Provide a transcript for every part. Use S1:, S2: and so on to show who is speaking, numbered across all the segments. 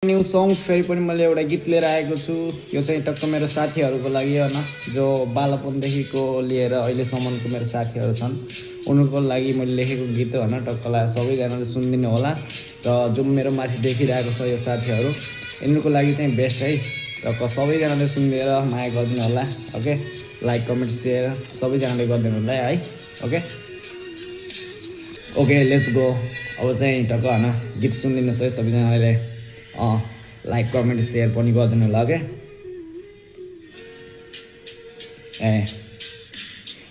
S1: New song फेरि पनि मैले एउटा गीत लिएर आएको छु। यो चाहिँ टक्क मेरो साथीहरूको लागि होइन, जो बालपनदेखिको लिएर अहिलेसम्मको मेरो साथीहरू छन् उनीहरूको लागि मैले लेखेको गीत हो होइन। टक्कलाई सबैजनाले सुनिदिनु होला र जो मेरो माथि देखिरहेको छ यो साथीहरू यिनीहरूको लागि चाहिँ बेस्ट है। टक्क सबैजनाले सुनिदिएर माया गरिदिनु होला। ओके, लाइक कमेन्ट सेयर सबैजनाले गरिदिनु होला है। Okay let's go. अब चाहिँ टक्क होइन गीत सुनिदिनुहोस् है सबैजनाले। लाइक कमेन्ट सेयर पनि गरिदिनु होला। ओके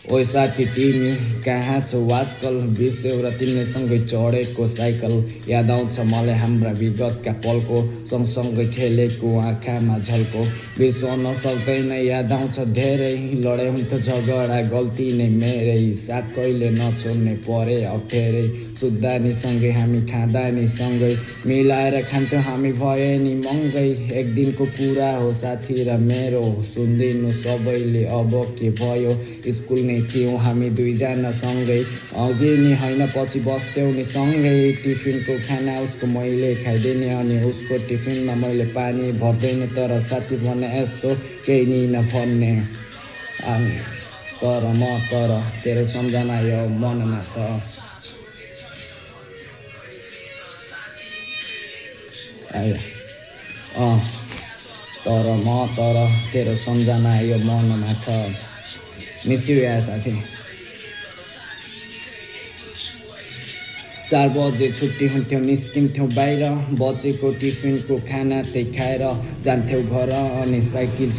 S1: ओ साथी तिमी कहाँ छौ आजकल, बिर्स्यौ र तिमीले सँगै चढेको साइकल। याद आउँछ मलाई हाम्रा विगतका पलको, सँगसँगै खेलेको आँखामा झल्को। बिर्सन सक्दैन याद आउँछ धेरै, लडाइँ हुन्थ्यो झगडा गल्ती नै मेरै। साथ कहिले नछोड्ने परे अप्ठ्यारै, सुत्दा नि सँगै हामी खाँदा नि सँगै, मिलाएर खान्थ्यौँ हामी भए नि महँगै। एक दिनको कुरा हो साथी र मेरो, सुनिदिनु सबैले अब के भयो। स्कुल नै थियौँ हामी दुईजना सँगै, अघि नि होइन पछि बस्थ्यौँ नि सँगै। टिफिनको खाना उसको मैले खाइदिने अनि उसको टिफिनमा मैले पानी भर्दैन, तर साथी भने यस्तो केही नि नभन्ने। तर तेरो सम्झना यो मनमा छ। तर तेरो सम्झना यो मनमा छ। मिस यु यार साथी। 4 बजे छुट्टी हुन्थ्यो निस्किन्थ्यौँ बाहिर, बचेको टिफिनको खाना त्यही खाएर जान्थ्यौँ घर अनि साइकल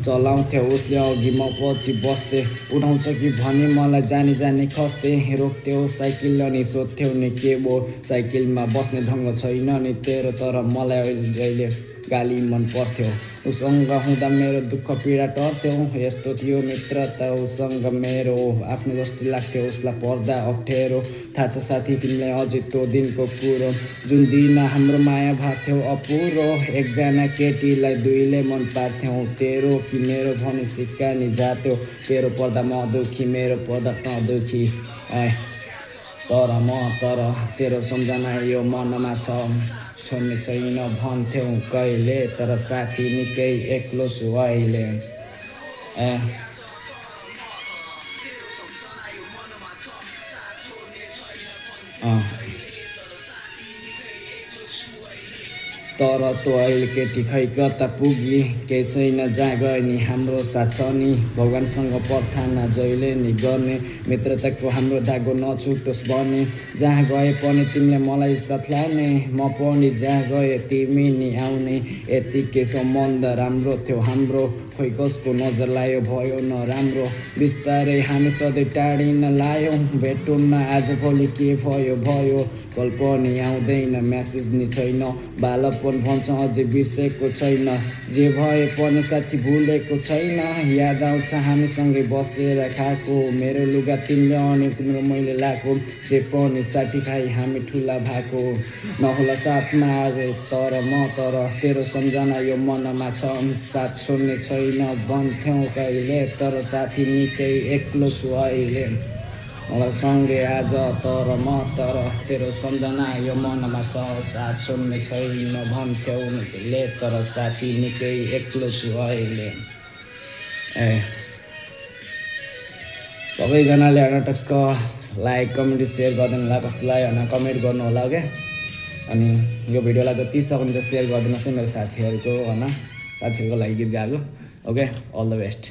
S1: चलाउँथ्यो उसले अघि म पछि बस्थेँ। उठाउँछ कि भने मलाई जानी खस्थे, रोक्थ्यौ साइकल अनि सोध्थ्यौ नि के भो साइकलमा बस्ने ढङ्ग छैन नि तेरो। तर मलाई जहिले गाली मन पर्थ्यो, उसँग हुँदा मेरो दुःख पीडा टर्थ्यो। यस्तो थियो मित्रता उसँग मेरो, आफ्नो जस्तो लाग्थ्यो उसलाई पर्दा अप्ठ्यारो। थाहा छ साथी तिमीलाई अझै त्यो दिनको कुरो, जुन दिन हाम्रो माया भएको थियो अपुरो। एकजना केटीलाई दुईले मन पार्थ्यौँ, तेरो कि मेरो भनी सिक्का नि जाथ्यो। तेरो पर्दा म दुखी, मेरो पर्दा त दुखी। तर तेरो सम्झना यो मनमा छ। छोड्ने छैन भन्थ्यौँ कहिले, तर साथी निकै एक्लो छु अहिले। तर त्यो अहिले केटी खै कता पुगी, केही छैन जहाँ गए नि हाम्रो साथ छ नि। भगवान्सँग प्रार्थना जहिले नि गर्ने, मित्रताको हाम्रो धागो नछुटोस् भने। जहाँ गए पनि तिमीले मलाई साथ लाने, म पनि जहाँ गए तिमी नि आउने। यतिकै सम्बन्ध राम्रो थियो हाम्रो, खोइ कसको नजर लायो भयो नराम्रो। बिस्तारै हामी सधैँ टाढिन लायौँ, भेटौँ न आजभोलि के भयो। कल पनि आउँदैन म्यासेज नि छैन, बालपन भन्छ अझै बिर्सेको छैन। जे भए पनि साथी भुलेको छैन, याद आउँछ हामीसँगै बसेर खाएको। मेरो लुगा तिमीले अनि तिम्रो मैले लाएको, जे पनि साथी खाइ हामी ठुला भएको। नहोला साथमा आज तर तेरो सम्झना यो मनमा छ। साथ छोड्ने छैन भन्थ्यौँ कहिले, तर साथी निकै एक्लो छु अहिले। मलाई सँगै आज तर तेरो सम्झना यो मनमा छ। साथ छोड्ने छैन भन्थ्यौ कहिले, तर साथी निकै एक्लो छु अहिले। सबैजनाले होइन टक्क लाइक कमेन्ट सेयर गरिदिनु होला, कस्तो लाग्यो होइन कमेन्ट गर्नु होला। ओके, अनि यो भिडियोलाई जति सक्नुहुन्छ सेयर गरिदिनुहोस् है मेरो साथीहरूको होइन, साथीहरूको लागि गीत गाएको। Okay, all the best.